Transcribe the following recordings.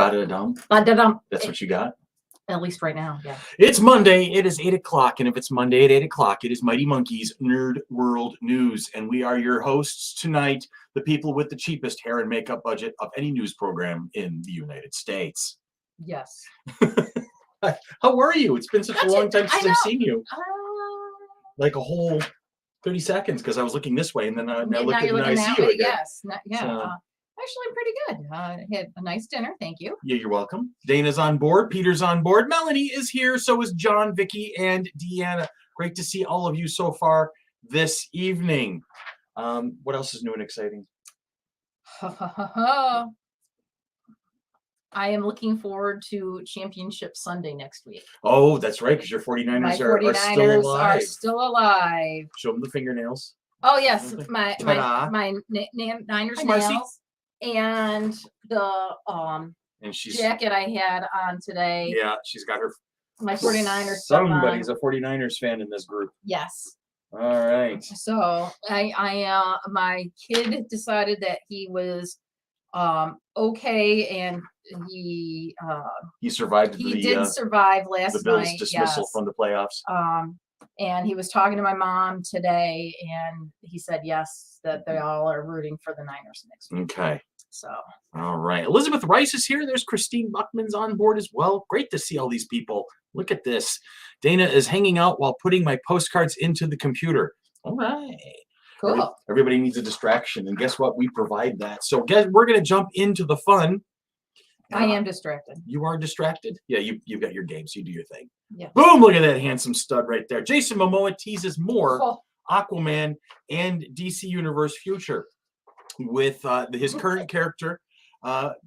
Ba-da-dum. Ba-da-dum. That's what you got? At least right now, yeah. It's Monday. It is 8 o'clock. And if it's Monday at 8 o'clock, it is Mighty Monkey's Nerd World News. And we are your hosts tonight, the people with the cheapest hair and makeup budget of any news program in the United States. Yes. How are you? It's been such a long time since I've seen you. Like a whole 30 seconds because I was looking this way and then I looked at and I see you again. Yes. Actually, I'm pretty good. I had a nice dinner. Thank you. Yeah, you're welcome. Dana's on board. Peter's on board. Melanie is here. So is John, Vicky, and Deanna. Great to see all of you so far this evening. What else is new and exciting? I am looking forward to Championship Sunday next week. Oh, that's right, because your 49ers, My 49ers are still alive. Show them the fingernails. Oh, yes. My Niners nails. And the jacket I had on today. Yeah, she's got her. My 49ers. Somebody's a 49ers fan in this group. Yes. All right. So my kid decided that he was okay, and he survived. He did survive last night. The Bills' dismissal from the playoffs. And he was talking to my mom today, and he said yes, that they all are rooting for the Niners next week. Okay. So. All right. Elizabeth Rice is here. There's Christine Buckman's on board as well. Great to see all these people. Look at this. Dana is hanging out while putting my postcards into the computer. All right. Cool. Everybody needs a distraction, and guess what? We provide that. So we're going to jump into the fun. I am distracted. You are distracted? Yeah, you've got your game, so you do your thing. Yeah. Boom, look at that handsome stud right there. Jason Momoa teases more Aquaman and DC Universe future with his current character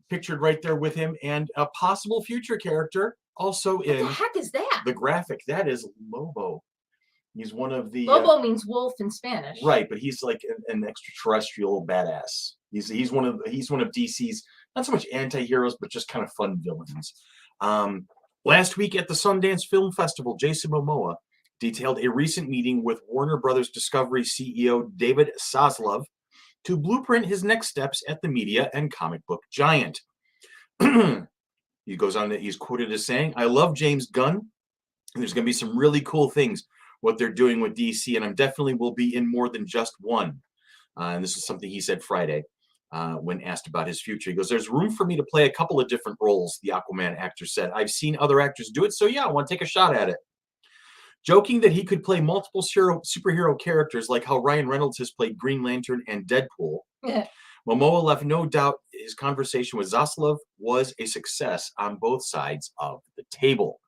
pictured right there with him, and a possible future character also in... What the heck is that? The graphic. That is Lobo. He's one of the... Lobo means wolf in Spanish. Right, but he's like an extraterrestrial badass. He's one of DC's not so much anti-heroes, but just kind of fun villains. Last week at the Sundance Film Festival, Jason Momoa detailed a recent meeting with Warner Brothers Discovery CEO David Zaslav to blueprint his next steps at the media and comic book giant. He goes on that he's quoted as saying, "I love James Gunn, and there's going to be some really cool things what they're doing with DC, and I definitely will be in more than just one." And this is something he said Friday when asked about his future. He goes, "There's room for me to play a couple of different roles," the Aquaman actor said. "I've seen other actors do it, so yeah, I want to take a shot at it." Joking that he could play multiple superhero characters like how Ryan Reynolds has played Green Lantern and Deadpool, Momoa left no doubt his conversation with Zaslav was a success on both sides of the table.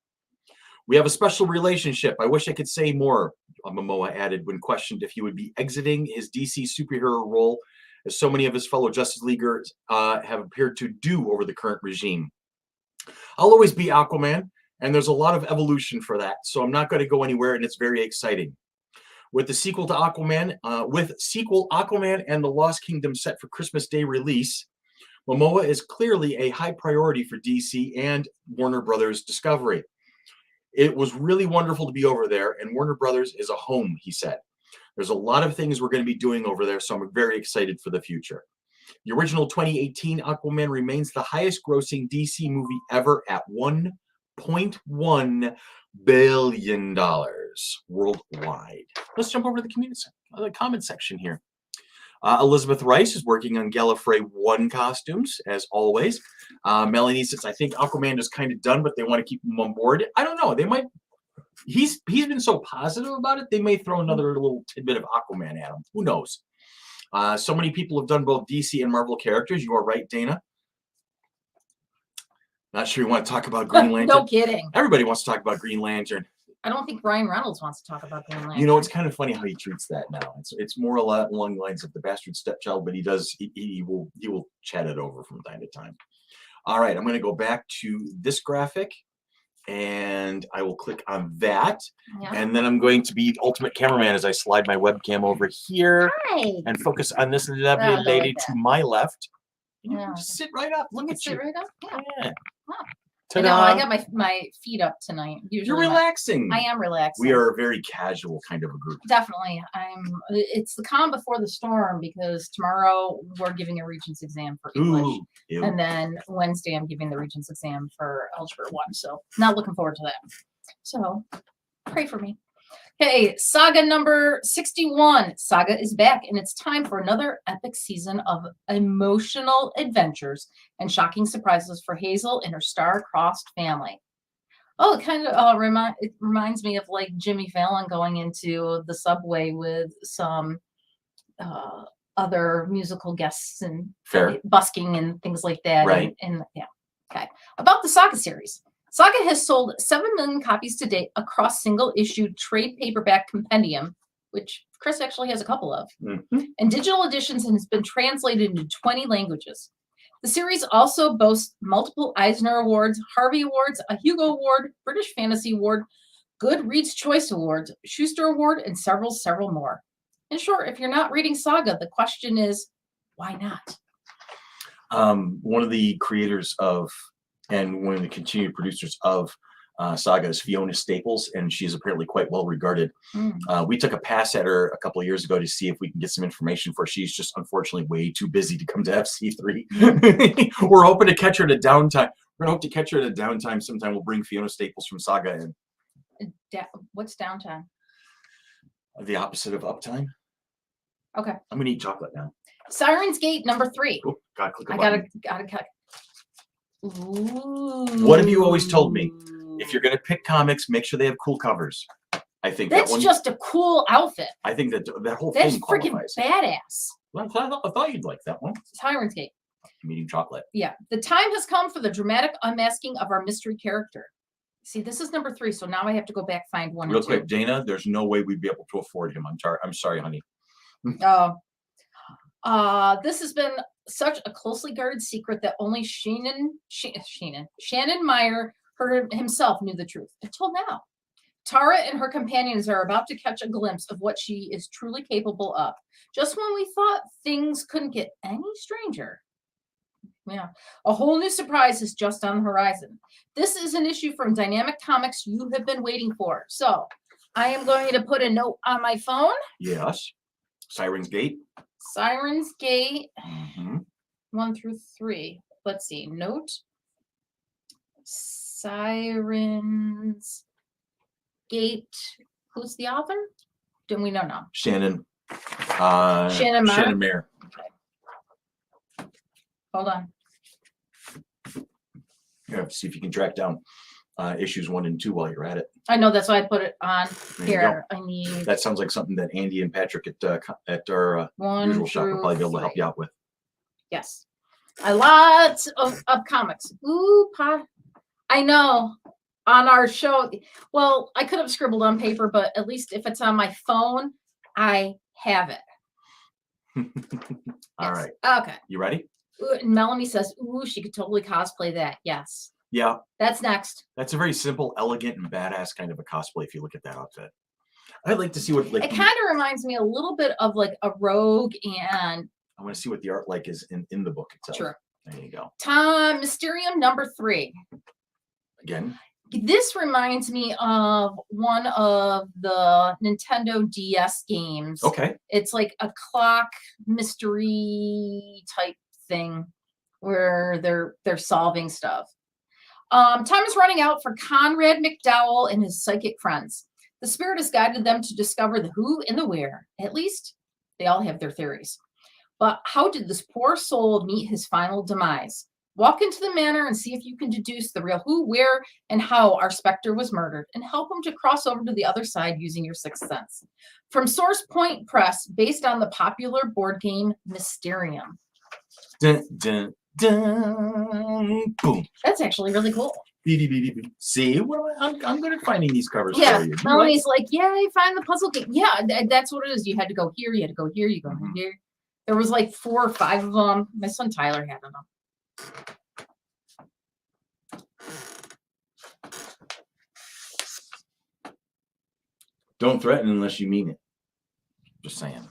"We have a special relationship. I wish I could say more," Momoa added when questioned if he would be exiting his DC superhero role, as so many of his fellow Justice Leaguers have appeared to do over the current regime. "I'll always be Aquaman, and there's a lot of evolution for that, so I'm not going to go anywhere, and it's very exciting." With the sequel to Aquaman, Aquaman and the Lost Kingdom set for Christmas Day release, Momoa is clearly a high priority for DC and Warner Brothers Discovery. "It was really wonderful to be over there, and Warner Brothers is a home," he said. "There's a lot of things we're going to be doing over there, so I'm very excited for the future." The original 2018 Aquaman remains the highest grossing DC movie ever at $1.1 billion worldwide. Let's jump over to the comment section here. Elizabeth Rice is working on Gallifrey 1 costumes, as always. Melanie says, "I think Aquaman is kind of done, but they want to keep him on board." I don't know. They might. He's been so positive about it, they may throw another little tidbit of Aquaman at him. Who knows? So many people have done both DC and Marvel characters. You are right, Dana. Not sure you want to talk about Green Lantern. No kidding. Everybody wants to talk about Green Lantern. I don't think Ryan Reynolds wants to talk about Green Lantern. You know, it's kind of funny how he treats that now. It's more along the lines of the bastard stepchild, but he will chat it over from time to time. All right, I'm going to go back to this graphic, and I will click on that, and then I'm going to be ultimate cameraman as I slide my webcam over here and focus on this lovely lady to my left. You just sit right up. Look at you. Sit right up. Yeah. Yeah. Wow. I know, I Ta-da! got my feet up tonight. You're Usually relaxing. I am relaxing. We are a very casual kind of a group. Definitely. It's the calm before the storm because tomorrow we're giving a Regents exam for English. Ooh, ew. And then Wednesday I'm giving the Regents exam for Algebra 1. So not looking forward to that. So pray for me. Okay, saga number 61. Saga is back, and it's time for another epic season of emotional adventures and shocking surprises for Hazel and her star-crossed family. Oh, it kind of reminds me of like Jimmy Fallon going into the subway with some other musical guests and Fair. busking and things like that. Right. And yeah. Okay. About the Saga series. Saga has sold 7 million copies to date across single-issued trade paperback compendium, which Chris actually has a couple of, and digital editions, and has been translated into 20 languages. The series also boasts multiple Eisner Awards, Harvey Awards, a Hugo Award, British Fantasy Award, Goodreads Choice Awards, Schuster Award, and several more. In short, if you're not reading Saga, the question is, why not? One of the creators of, and one of the continued producers of Saga is Fiona Staples, and she's apparently quite well regarded. We took a pass at her a couple of years ago to see if we can get some information for her. She's just unfortunately way too busy to come to FC3. We're hoping to catch her at a downtime. We're going to hope to catch her at a downtime sometime. We'll bring Fiona Staples from Saga in. What's downtime? The opposite of uptime. Okay. I'm going to eat chocolate now. Sirens Gate number 3. Oh, God, click a I button. gotta cut. What have you always told me? If you're going to pick comics, make sure they have cool covers. I think that's that one, just a cool outfit. I think that whole That's thing freaking qualifies. badass. Well, I thought you'd like that one. Sirens Gate. I'm eating chocolate. Yeah. The time has come for the dramatic unmasking of our mystery character. See, this is number 3, so now I have to go back find 1 Real and 2. quick, Dana, there's no way we'd be able to afford him. I'm sorry, honey. This has been such a closely guarded secret that only Shannon Meyer himself knew the truth. Until now. Tara and her companions are about to catch a glimpse of what she is truly capable of. Just when we thought things couldn't get any stranger. Yeah, a whole new surprise is just on the horizon. This is an issue from Dynamic Comics you have been waiting for. So I am going to put a note on my phone. Yes. Sirens Gate. Sirens Gate 1 through 3. Let's see. Note. Sirens Gate. Who's the author? Do we know now? Shannon. Shannon Meyer. Shannon Meyer. Okay. Hold on. You have to see if you can track down issues 1 and 2 while you're at it. I know, that's why I put it on There here. I need That sounds like something that Andy and Patrick at our 1 usual shop will through probably be able to help 3. you out with. Yes. A lot of comics. Ooh, I know. On our show, well, I could have scribbled on paper, but at least if it's on my phone, I have it. All Yes. right. Okay. You ready? Ooh, and Melanie says, ooh, she could totally cosplay that. Yes. Yeah. That's next. That's a very simple, elegant, and badass kind of a cosplay if you look at that outfit. I'd like to see what It kind of reminds me a little bit of like a rogue, and I want to see what the art like is in the book itself. Sure. There you go. Tom Mysterium number 3. Again. This reminds me of one of the Nintendo DS games. Okay. It's like a clock mystery type thing where they're solving stuff. Time is running out for Conrad McDowell and his psychic friends. The spirit has guided them to discover the who and the where. At least they all have their theories. But how did this poor soul meet his final demise? Walk into the manor and see if you can deduce the real who, where, and how our Spectre was murdered, and help him to cross over to the other side using your sixth sense. From Source Point Press, based on the popular board game Mysterium. Dun, dun, dun, boom. That's actually really cool. See, well, I'm good at finding these covers Yeah, for you. Melanie's like, yeah, I find the puzzle game. Yeah, that's what it is. You had to go here, you had to go here, you go here. There was like 4 or 5 of them. My son Tyler had them. Don't threaten unless you mean it. Just saying.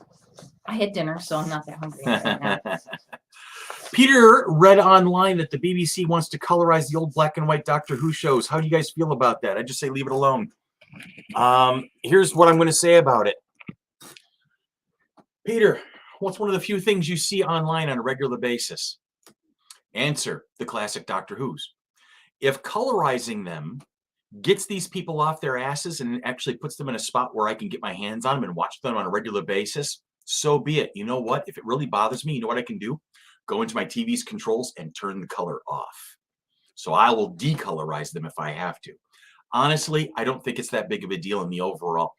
I had dinner, so I'm not that hungry right now. Peter read online that the BBC wants to colorize the old black and white Doctor Who shows. How do you guys feel about that? I just say leave it alone. Here's what I'm going to say about it. Peter, what's one of the few things you see online on a regular basis? Answer: the classic Doctor Who's. If colorizing them gets these people off their asses and actually puts them in a spot where I can get my hands on them and watch them on a regular basis, so be it. You know what? If it really bothers me, you know what I can do? Go into my TV's controls and turn the color off. So I will decolorize them if I have to. Honestly, I don't think it's that big of a deal in the overall.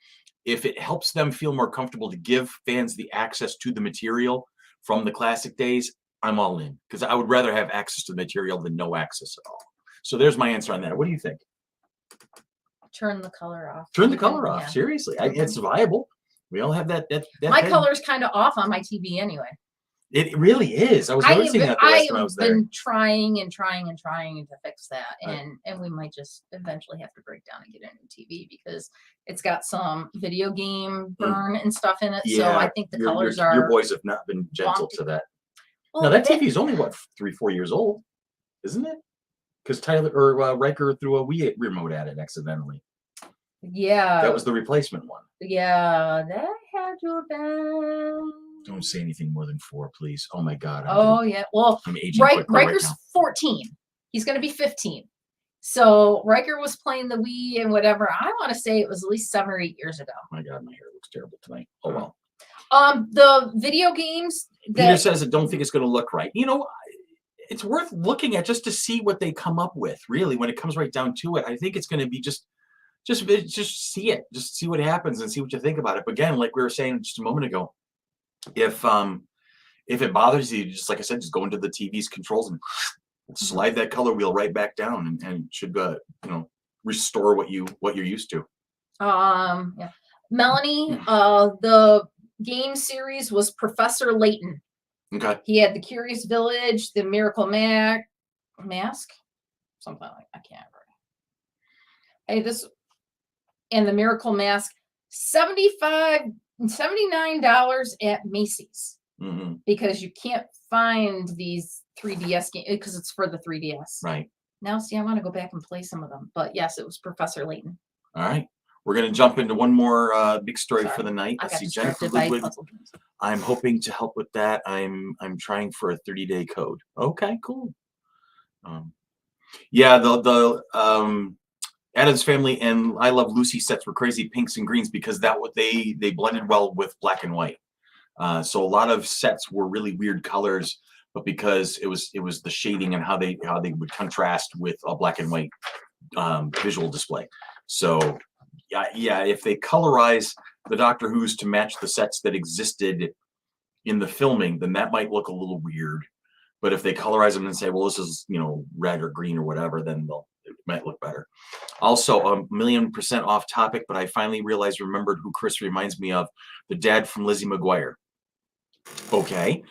If it helps them feel more comfortable to give fans the access to the material from the classic days, I'm all in, because I would rather have access to the material than no access at all. So there's my answer on that. What do you think? Turn the color off. Turn the color off. Yeah. Seriously, it's viable. We all have that. My color's kind of off on my TV anyway. It really is. I was noticing that the last time I was there. I've been trying to fix that, and we might just eventually have to break down and get a new TV because it's got some video game burn and stuff in it. Yeah, so I think the colors are. Your boys have not been gentle to that. Well, now that TV is only what 3-4 years old, isn't it? Because Tyler or Riker threw a Wii remote at it accidentally. Yeah. That was the replacement one. Yeah, that had to have been. Don't say anything more than 4, please. Oh my God. Yeah. Well, Riker's 14. He's going to be 15. So Riker was playing the Wii and whatever. I want to say it was at least 7 or 8 years ago. Oh my God, my hair looks terrible tonight. Oh well. The video games. Peter says, I don't think it's going to look right. You know, it's worth looking at just to see what they come up with. Really, when it comes right down to it, I think it's going to be just see it, just see what happens and see what you think about it. But again, like we were saying just a moment ago, if it bothers you, just like I said, just go into the TV's controls and slide that color wheel right back down, and it should restore what you're used to. Yeah. Melanie, the game series was Professor Layton. Okay. He had the Curious Village, the Miracle Mask, something like I can't remember. Hey, and the Miracle Mask, $79 at Macy's, because you can't find these 3DS games because it's for the 3DS. Right. Now, see, I want to go back and play some of them, but yes, it was Professor Layton. All right. We're going to jump into one more big story for the night. I Let's see, Jennifer Ludwig. I'm hoping to help with that. I'm trying for a 30-day code. Okay, cool. Yeah, the Addams Family and I Love Lucy sets were crazy pinks and greens because they blended well with black and white. So a lot of sets were really weird colors, but because it was the shading and how they would contrast with a black and white visual display. So yeah, if they colorize the Doctor Who's to match the sets that existed in the filming, then that might look a little weird. But if they colorize them and say, well, this is red or green or whatever, then it might look better. Also, 1,000,000% off topic, but I finally remembered who Chris reminds me of, the dad from Lizzie McGuire. Okay.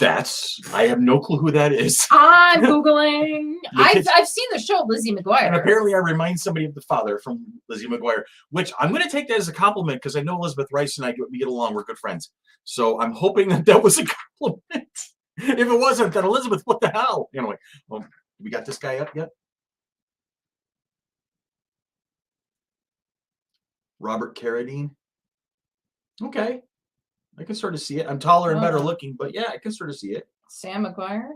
I have no clue who that is. I'm Googling. I've seen the show Lizzie McGuire. And apparently I remind somebody of the father from Lizzie McGuire, which I'm going to take that as a compliment because I know Elizabeth Rice and we get along. We're good friends. So I'm hoping that was a compliment. If it wasn't, then Elizabeth, what the hell? Anyway, we got this guy up yet? Robert Carradine. Okay. I can sort of see it. I'm taller and better looking, but yeah, I can sort of see it. Sam McGuire?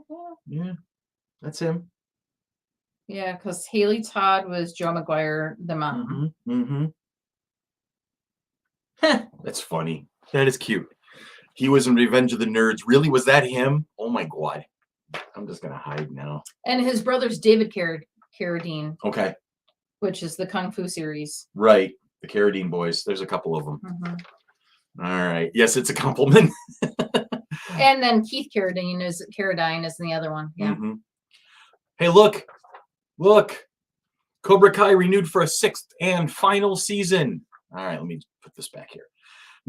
Yeah, that's him. Yeah, because Haley Todd was Joe McGuire, the mom. That's funny. That is cute. He was in Revenge of the Nerds. Really? Was that him? Oh my God. I'm just going to hide now. And his brother's David Carradine. Okay. Which is the Kung Fu series. Right. The Carradine boys. There's a couple of them. All right. Yes, it's a compliment. And then Keith Carradine is the other one. Yeah. Hey, look. Cobra Kai renewed for a 6th and final season. All right, let me put this back here.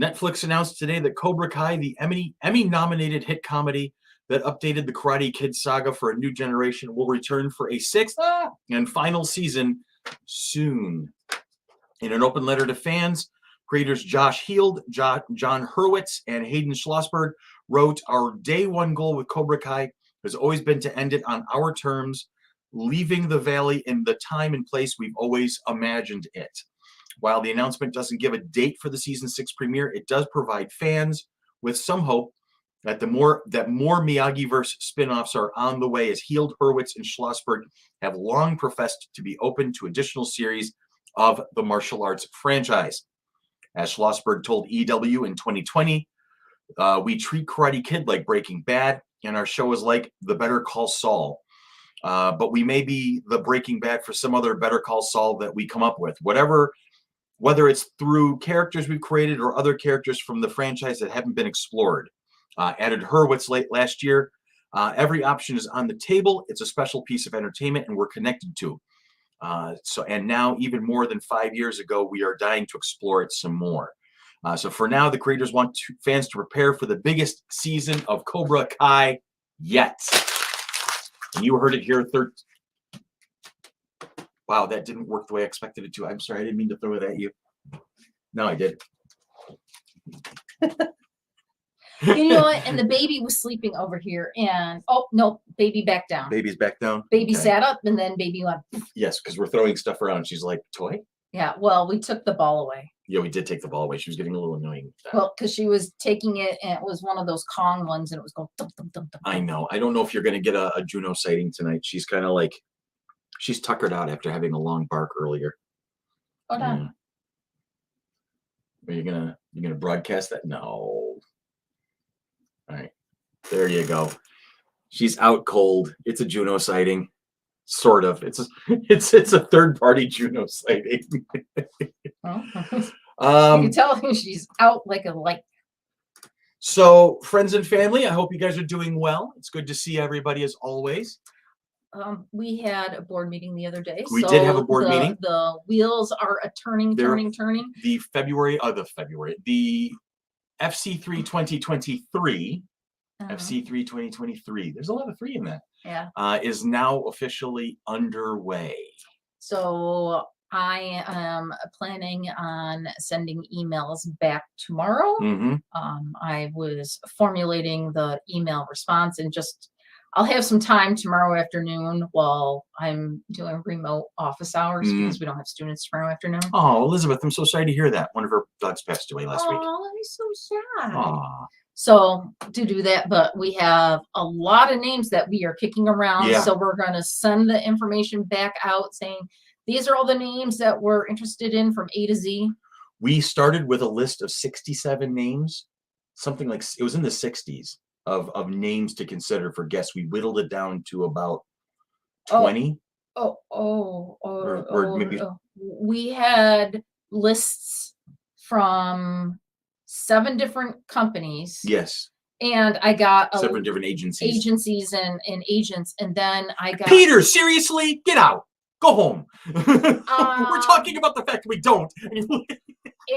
Netflix announced today that Cobra Kai, the Emmy-nominated hit comedy that updated the Karate Kid saga for a new generation, will return for a 6th and final season soon. In an open letter to fans, creators Josh Heald, John Hurwitz, and Hayden Schlossberg wrote, "Our day one goal with Cobra Kai has always been to end it on our terms, leaving the Valley in the time and place we've always imagined it. While the announcement doesn't give a date for the season 6 premiere, it does provide fans with some hope that more Miyagi-verse spin-offs are on the way, as Heald, Hurwitz, and Schlossberg have long professed to be open to additional series of the martial arts franchise. As Schlossberg told EW in 2020, we treat Karate Kid like Breaking Bad, and our show is like the Better Call Saul. But we may be the Breaking Bad for some other Better Call Saul that we come up with. Whether it's through characters we've created or other characters from the franchise that haven't been explored. Added Hurwitz late last year. Every option is on the table. It's a special piece of entertainment, and we're connected to. And now, even more than 5 years ago, we are dying to explore it some more. So for now, the creators want fans to prepare for the biggest season of Cobra Kai yet. And you heard it here. Wow, that didn't work the way I expected it to. I'm sorry, I didn't mean to throw it at you. No, I did. You know what? And the baby was sleeping over here, and oh no, baby back down. Baby's back down. Baby sat up, and then baby went. Yes, because we're throwing stuff around. She's like, toy? Yeah. Well, we took the ball away. Yeah, we did take the ball away. She was getting a little annoying. Well, because she was taking it, and it was one of those Kong ones, and it was going. Dum, dum, dum, dum. I know. I don't know if you're going to get a Juno sighting tonight. She's kind of like, she's tuckered out after having a long bark earlier. Hold on. Are you gonna broadcast that? No. All right, there you go. She's out cold. It's a Juno sighting, sort of. It's a third-party Juno sighting. Well, you can tell she's out like a light. So, friends and family, I hope you guys are doing well. It's good to see everybody as always. We had a board meeting the other day. We did have a board meeting. The wheels are turning. The FC3 2023, FC3 2023. There's a lot of 3 in that. Yeah. Is now officially underway. So I am planning on sending emails back tomorrow. Mm-hmm. I was formulating the email response, and I'll have some time tomorrow afternoon while I'm doing remote office hours because we don't have students tomorrow afternoon. Oh, Elizabeth, I'm so sorry to hear that. One of her dogs passed away last week. Oh, I'm so sad. Aww. So to do that, but we have a lot of names that we are kicking around. Yeah. So we're going to send the information back out saying, these are all the names that we're interested in from A to Z. We started with a list of 67 names, something like it was in the 60s of names to consider for guests. We whittled it down to about 20. We had lists from 7 different companies. Yes. And I got 7 different agencies. Agencies and agents. And then I got Peter, seriously? Get out. Go home. We're talking about the fact we don't.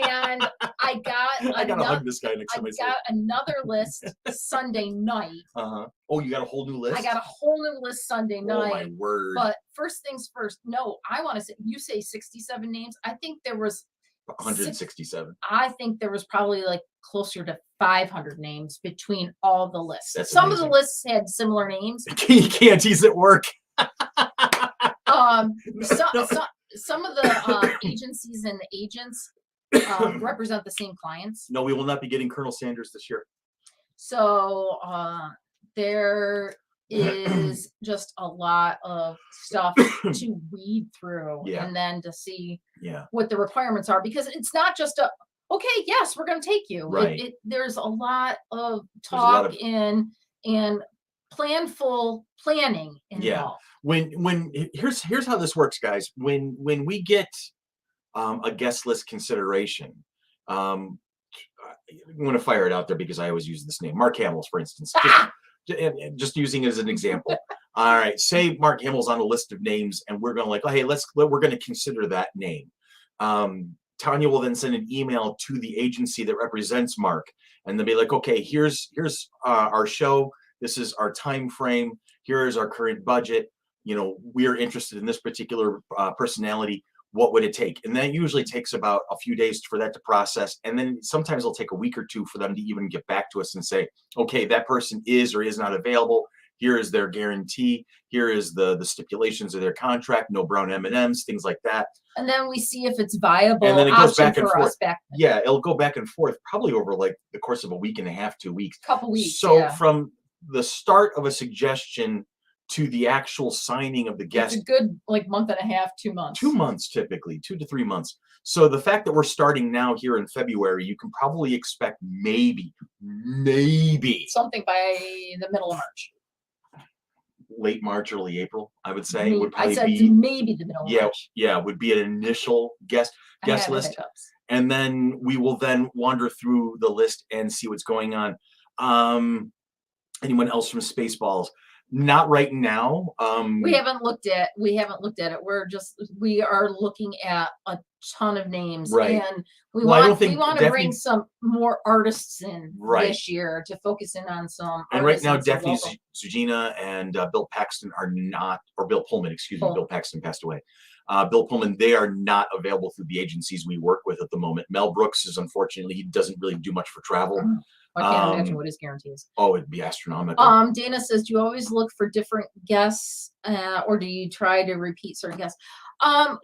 And I gotta hug this guy next time I see him. got another list Sunday night. Oh, you got a whole new list? I got a whole new list Sunday night. Oh my word. But first things first, no, I want to say, you say 67 names. I think there was 167. I think there was probably like closer to 500 names between all the lists. That's Some amazing. of the lists had similar names. You can't tease at work. Some of the agencies and agents represent the same clients. No, we will not be getting Colonel Sanders this year. So there is just a lot of stuff to read through and then to see what the requirements are, because it's not just okay, yes, we're going to take you. Right. There's a lot of talk and planning involved. Yeah. When here's how this works, guys. When we get a guest list consideration, I'm going to fire it out there because I always use this name. Mark Hamill's, for instance. Just using it as an example. All right, say Mark Hamill's on a list of names, and we're going to like, oh, hey, we're going to consider that name. Tanya will then send an email to the agency that represents Mark, and they'll be like, okay, here's our show. This is our time frame. Here is our current budget. You know, we are interested in this particular personality. What would it take? And that usually takes about a few days for that to process. And then sometimes it'll take a week or 2 for them to even get back to us and say, okay, that person is or is not available. Here is their guarantee. Here is the stipulations of their contract. No brown M&Ms, things like that. And then we see if it's viable. And then it goes back and for forth. us back then. Yeah, it'll go back and forth probably over like the course of a week and a half, 2 weeks. Couple weeks. So yeah. from the start of a suggestion to the actual signing of the guest, it's a good like month and a half, 2 months. 2 months typically, 2 to 3 months. So the fact that we're starting now here in February, you can probably expect maybe something by the middle of March. Late March, early April, I would say would probably I said be maybe the middle of March. Yeah, would be an initial guest list. Hiccups. And then we will then wander through the list and see what's going on. Anyone else from Spaceballs? Not right now. We haven't looked at it. We are looking at a ton of names, right. And we want to bring some more artists in right. this year to focus in on some. And right now, Daphne Zugina and Bill Paxton are not, or Bill Pullman, excuse me. Bill Paxton passed away. Bill Pullman, they are not available through the agencies we work with at the moment. Mel Brooks is, unfortunately, he doesn't really do much for travel. I can't imagine what his guarantee is. Oh, it'd be astronomical. Dana says, do you always look for different guests, or do you try to repeat certain guests?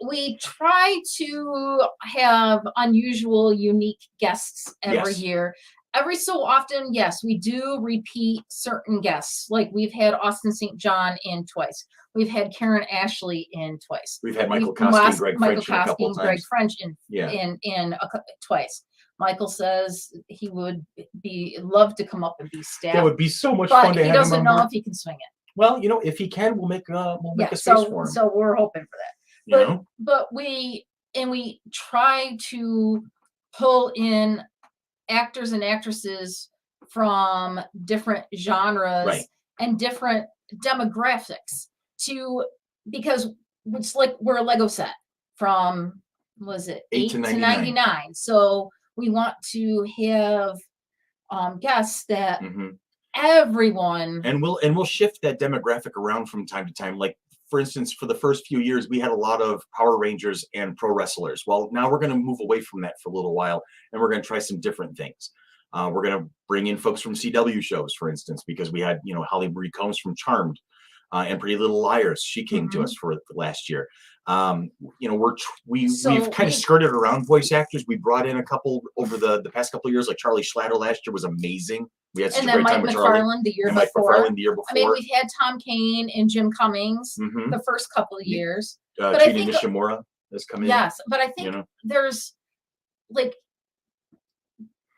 We try to have unusual, unique guests every year. Every so often, yes, we do repeat certain guests. Like we've had Austin St. John in twice. We've had Karen Ashley in twice. We've had Michael Koski and Greg French in a couple times. Greg French in twice. Michael says he would love to come up and be staff. That would be so much fun to have him. But he doesn't know if he can swing it. Well, if he can, we'll make a space for him. So we're hoping for that. But we try to pull in actors and actresses from different genres and different demographics because it's like we're a Lego set from, was it 8 to 99. So we want to have guests that everyone, and we'll shift that demographic around from time to time. Like for instance, for the first few years, we had a lot of Power Rangers and pro wrestlers. Well, now we're going to move away from that for a little while, and we're going to try some different things. We're going to bring in folks from CW shows, for instance, because we had Holly Marie Combs from Charmed and Pretty Little Liars. She came to us for last year. We've kind of skirted around voice actors. We brought in a couple over the past couple of years, like Charlie Schlatter last year was amazing. We had such a great time with Charlie. The year before. I mean, we've had Tom Kane and Jim Cummings the first couple of years. But Trina Nishimura has come in. Yes, but I think there's like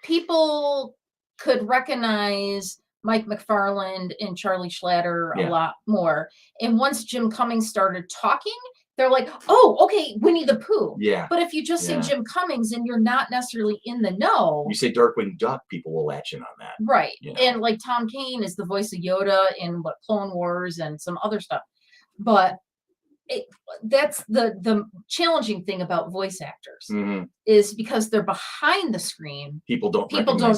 people could recognize Mike McFarland and Charlie Schlatter a lot more. And once Jim Cummings started talking, they're like, oh, okay, Winnie the Pooh. Yeah. But if you just say Jim Cummings and you're not necessarily in the know. You say Darkwing Duck, people will latch in on that. Right. And like Tom Kane is the voice of Yoda in Clone Wars and some other stuff. But that's the challenging thing about voice actors is because they're behind the screen. People don't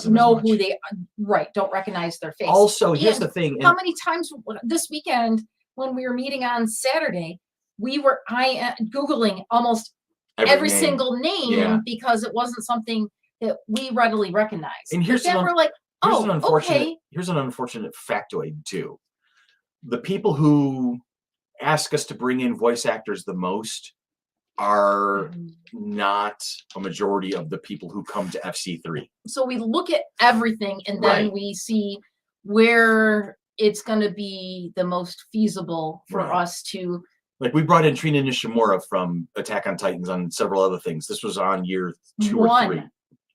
know who they are. Don't recognize their face. Also, here's the thing. How many times this weekend when we were meeting on Saturday, we were Googling almost every single name because it wasn't something that we readily recognized. And here's we're like, here's an unfortunate factoid too. The people who ask us to bring in voice actors the most are not a majority of the people who come to FC3. So we look at everything and then we see where it's going to be the most feasible for us to. Like we brought in Trina Nishimura from Attack on Titans on several other things. This was on year 2 or 3.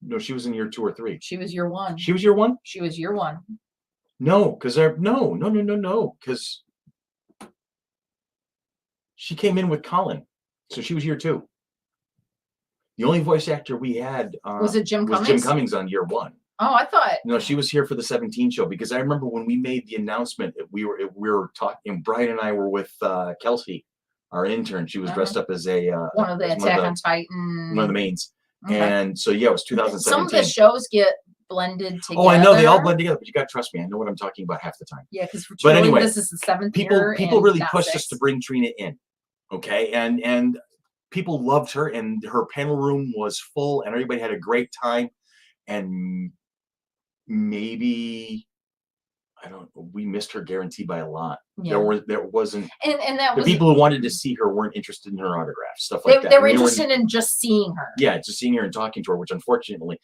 No, she was in year 2 or 3. She was year 1. She was year 1? She was year 1. No, because because she came in with Colin. So she was year 2. The only voice actor we had was it Jim Cummings? Was Jim Cummings on year 1. Oh, I thought. No, she was here for the 17 show because I remember when we made the announcement, we were talking. Brian and I were with Kelsey, our intern. She was dressed up as one of the Attack on Titan, one of the mains. Okay. And so it was 2017. Some of the shows get blended together. Oh, I know they all blend together, but you got to trust me. I know what I'm talking about half the time. Yeah, because anyway, this is the 7th year. People really pushed us to bring Trina in. Okay, and people loved her, and her panel room was full, and everybody had a great time. And maybe we missed her guarantee by a lot. Yeah. There wasn't, and that the was people who wanted to see her weren't interested in her autograph, stuff they, like that. they were And interested in just seeing her. yeah, just seeing her and talking to her, which unfortunately,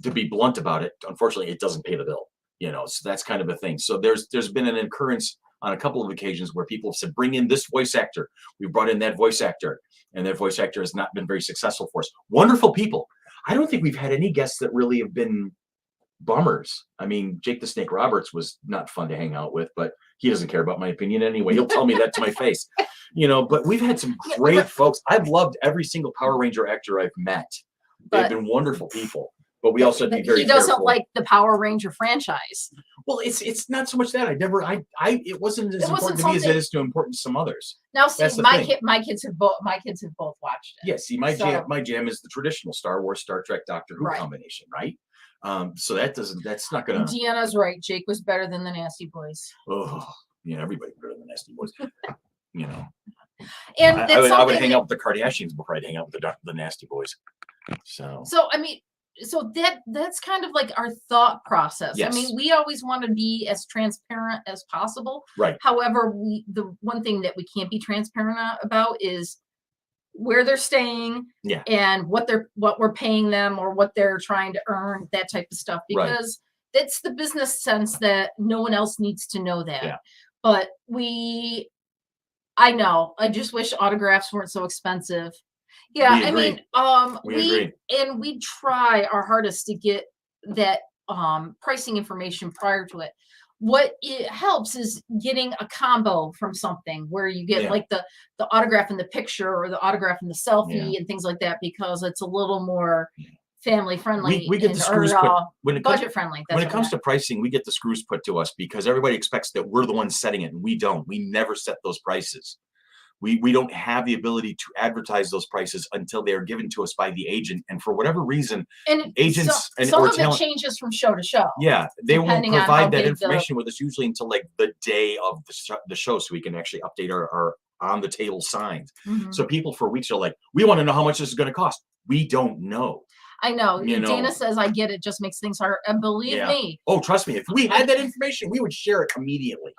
to be blunt about it, unfortunately, it doesn't pay the bill. So that's kind of a thing. So there's been an occurrence on a couple of occasions where people have said, bring in this voice actor. We brought in that voice actor, and that voice actor has not been very successful for us. Wonderful people. I don't think we've had any guests that really have been bummers. I mean, Jake the Snake Roberts was not fun to hang out with, but he doesn't care about my opinion anyway. He'll tell me that to my face. But we've had some great folks. I've loved every single Power Ranger actor I've met. They've been wonderful people. But we also have to be very He doesn't careful. like the Power Ranger franchise. Well, it's not so much that it wasn't as important to me as it is to important to some others. Now, see, That's the my thing. kids have both watched it. Yeah, see, my jam is the traditional Star Wars, Star Trek, Doctor Who combination, right? So that's not gonna. Deanna's right. Jake was better than the Nasty Boys. Oh, yeah, everybody's better than the Nasty Boys. And I would hang out with the Kardashians before I'd hang out with the Nasty Boys. So I mean, that's kind of like our thought process. Yes. I mean, we always want to be as transparent as possible. Right. However, the one thing that we can't be transparent about is where they're staying, and what we're paying them or what they're trying to earn, that type of stuff, because that's the business sense that no one else needs to know that. Yeah. But I know, I just wish autographs weren't so expensive. Yeah, I mean, we try our hardest to get that pricing information prior to it. What it helps is getting a combo from something where you get like the autograph in the picture or the autograph in the selfie and things like that, because it's a little more family friendly. We get the screws put when it budget friendly. When it comes to pricing, we get the screws put to us because everybody expects that we're the ones setting it, and we don't. We never set those prices. We don't have the ability to advertise those prices until they are given to us by the agent, and for whatever reason, agents some of it changes from show to show. Yeah, they won't provide that information with us usually until like the day of the show, so we can actually update our on the table signs. So people for weeks are like, we want to know how much this is going to cost. We don't know. I know. Dana says, I get it, just makes things harder. And believe me. Oh, trust me. If we had that information, we would share it immediately.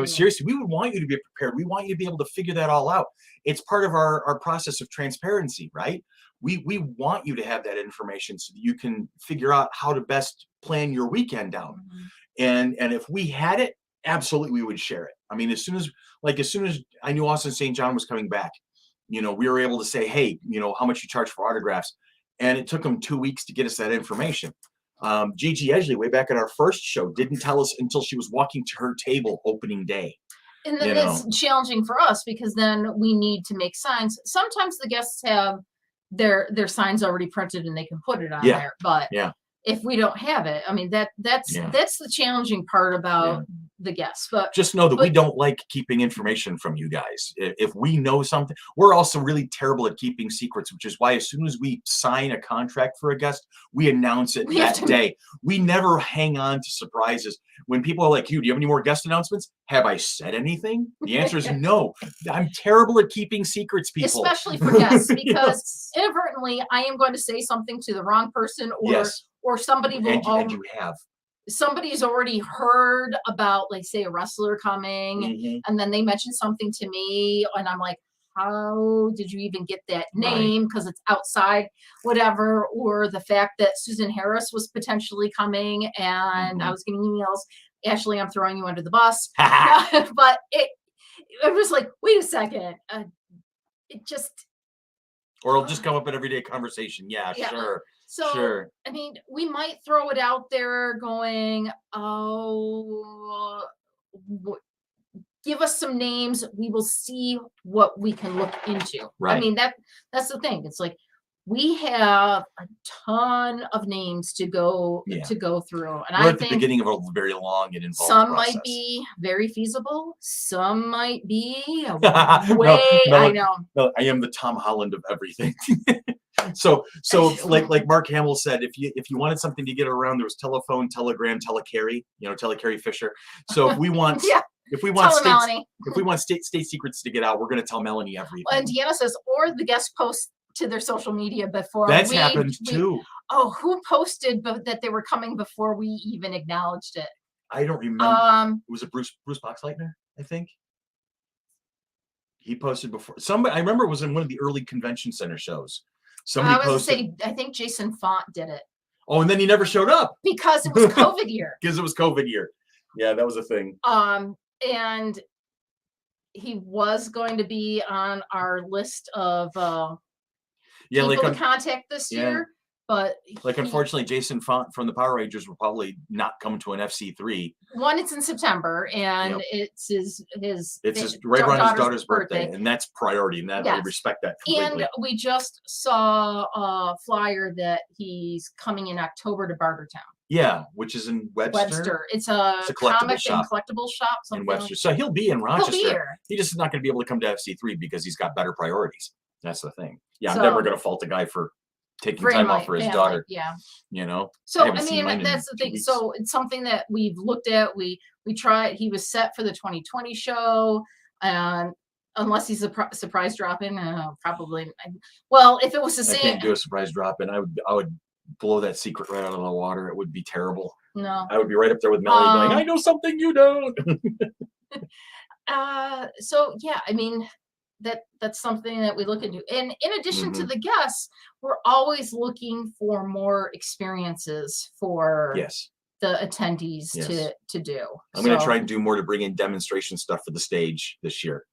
Seriously, we would want you to be prepared. We want you to be able to figure that all out. It's part of our process of transparency, right? We want you to have that information so that you can figure out how to best plan your weekend out. And if we had it, absolutely we would share it. I mean, as soon as I knew Austin St. John was coming back, we were able to say, hey, how much you charge for autographs. And it took them 2 weeks to get us that information. Gigi Edgley, way back in our first show, didn't tell us until she was walking to her table opening day. And then it's challenging for us because then we need to make signs. Sometimes the guests have their signs already printed and they can put it on there. But if we don't have it, I mean, that's the challenging part about the guests. But just know that we don't like keeping information from you guys. If we know something, we're also really terrible at keeping secrets, which is why as soon as we sign a contract for a guest, we announce it that day. We never hang on to surprises. When people are like, Hugh, do you have any more guest announcements? Have I said anything? The answer is no. I'm terrible at keeping secrets, people. Especially for guests, because inadvertently I am going to say something to the wrong person, or somebody will. And you have. Somebody's already heard about, like, say, a wrestler coming, and then they mention something to me, and I'm like, how did you even get that name? Because it's outside, whatever. Or the fact that Susan Harris was potentially coming, and I was getting emails. Ashley, I'm throwing you under the bus. But I was like, wait a second. It just. Or it'll just come up in everyday conversation. Yeah. Sure. So, I mean, we might throw it out there going, give us some names. We will see what we can look into. Right. I mean, that's the thing. It's like we have a ton of names to go through. And we're at the beginning of a very long and involved some process. Might be very feasible. Some might be way, I know. No, I am the Tom Holland of everything. So like Mark Hamill said, if you wanted something to get around, there was telephone, telegram, telecarry, telecarry Fisher. So if we want if we want state secrets to get out, we're going to tell Melanie everything. And Deanna says, or the guest post to their social media before. That's happened too. Who posted that they were coming before we even acknowledged it? I don't remember. Was it Bruce Boxleitner? I think he posted before. Somebody I remember it was in one of the early convention center shows. Somebody posted. I think Jason Font did it. Oh, and then he never showed up because it was COVID year. Because it was COVID year. Yeah, that was a thing. And he was going to be on our list of people to contact this year. But unfortunately, Jason Font from the Power Rangers will probably not come to an FC3. One, it's in September, and it's his right around his daughter's birthday, and that's priority, and that I respect that completely. And we just saw a flyer that he's coming in October to Bartertown. Yeah, which is in Webster. It's a comic and collectible shop in Webster. So he'll be in Rochester. He'll be here. He just is not going to be able to come to FC3 because he's got better priorities. That's the thing. Yeah, I'm never going to fault the guy for taking time off for his daughter. Yeah. You know? So I mean, that's the thing. So it's something that we've looked at. We tried. He was set for the 2020 show, and unless he's a surprise drop in, probably. Well, if it was the same, I can't do a surprise drop in. I would blow that secret right out of the water. It would be terrible. No, I would be right up there with Melanie going, I know something you don't. So yeah, I mean, that's something that we look into. And in addition to the guests, we're always looking for more experiences for the attendees to do. I'm going to try and do more to bring in demonstration stuff for the stage this year.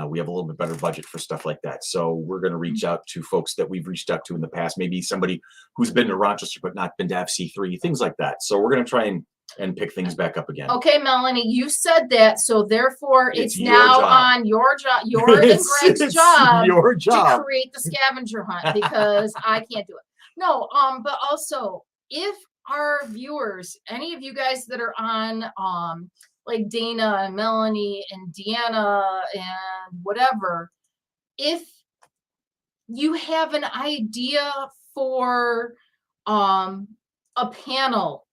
We have a little bit better budget for stuff like that. So we're going to reach out to folks that we've reached out to in the past, maybe somebody who's been to Rochester but not been to FC3, things like that. So we're going to try and pick things back up again. Okay, Melanie, you said that, so therefore it's now on your job, your and Greg's job, to create the scavenger hunt, because I can't do it. No, but also if our viewers, any of you guys that are on like Dana and Melanie and Deanna and whatever, if you have an idea for a panel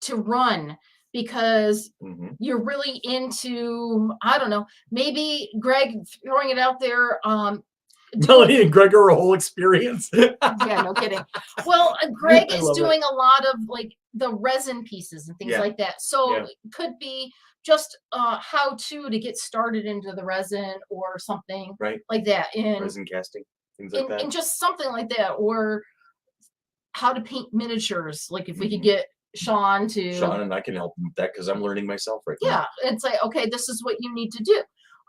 to run because you're really into, I don't know, maybe Greg throwing it out there. Melanie and Greg are a whole experience. Yeah, no kidding. Well, Greg is doing a lot of like the resin pieces and things like that. So it could be just how to get started into the resin or something like that. And resin casting, things like that. And just something like that. Or how to paint miniatures. Like if we could get Sean and I can help him with that because I'm learning myself right now. Yeah, it's like, okay, this is what you need to do.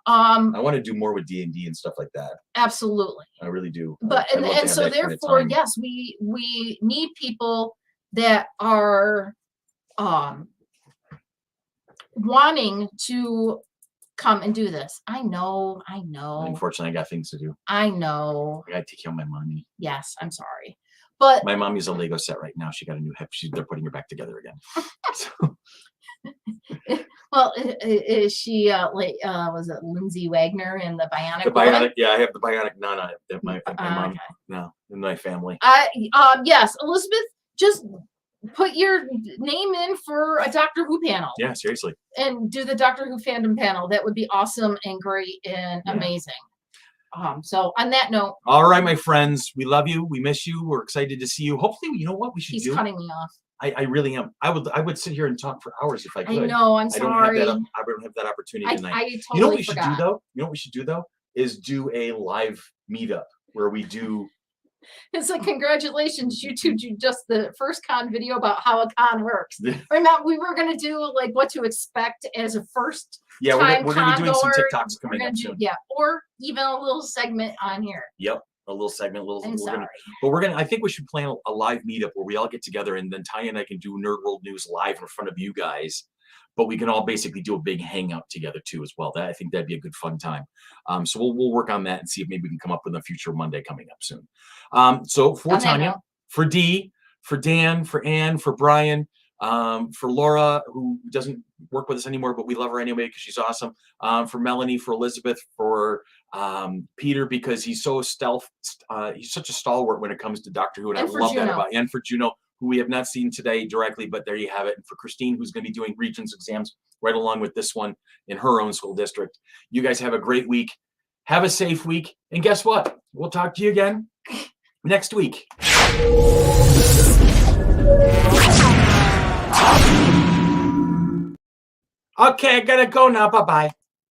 I want to do more with D&D and stuff like that. Absolutely. I really do. But and so therefore, yes, we need people that are wanting to come and do this. I know. Unfortunately, I got things to do. I know. I got to take care of my mommy. Yes, I'm sorry. But my mommy's a Lego set right now. She got a new hip. They're putting her back together again. So. Well, is she was it Lindsay Wagner in the Bionic? The Bionic, yeah, I have the Bionic Nana at my mom in my family. Yes, Elizabeth, just put your name in for a Doctor Who panel. Yeah, seriously. And do the Doctor Who fandom panel. That would be awesome and great and amazing. So on that note. All right, my friends, we love you. We miss you. We're excited to see you. Hopefully, you know what we should do? He's cutting me off. I really am. I would sit here and talk for hours if I could. I know. I'm sorry. I don't have that opportunity tonight. I totally you know what we should do though? You know what we should do though? Is do a live meetup where we do. It's like, congratulations, you two did just the first con video about how a con works. Remember, we were going to do like what to expect as a first time we're going to be doing some TikToks coming up soon. Yeah, or even a little segment on here. Yep. A little segment, I'm sorry. I think we should plan a live meetup where we all get together and then Ty and I can do Nerd World News live in front of you guys, but we can all basically do a big hangout together too as well. I think that'd be a good fun time. So we'll work on that and see if maybe we can come up with a future Monday coming up soon. So for Tanya, for Dee, for Dan, for Ann, for Brian, for Laura, who doesn't work with us anymore, but we love her anyway because she's awesome. For Melanie, for Elizabeth, for Peter, because he's so he's such a stalwart when it comes to Doctor Who, and I love that about him. And for Juno, who we have not seen today directly, but there you have it. And for Christine, who's going to be doing Regents exams right along with this one in her own school district. You guys have a great week. Have a safe week. And guess what? We'll talk to you again next week. Okay, I gotta go now. Bye bye.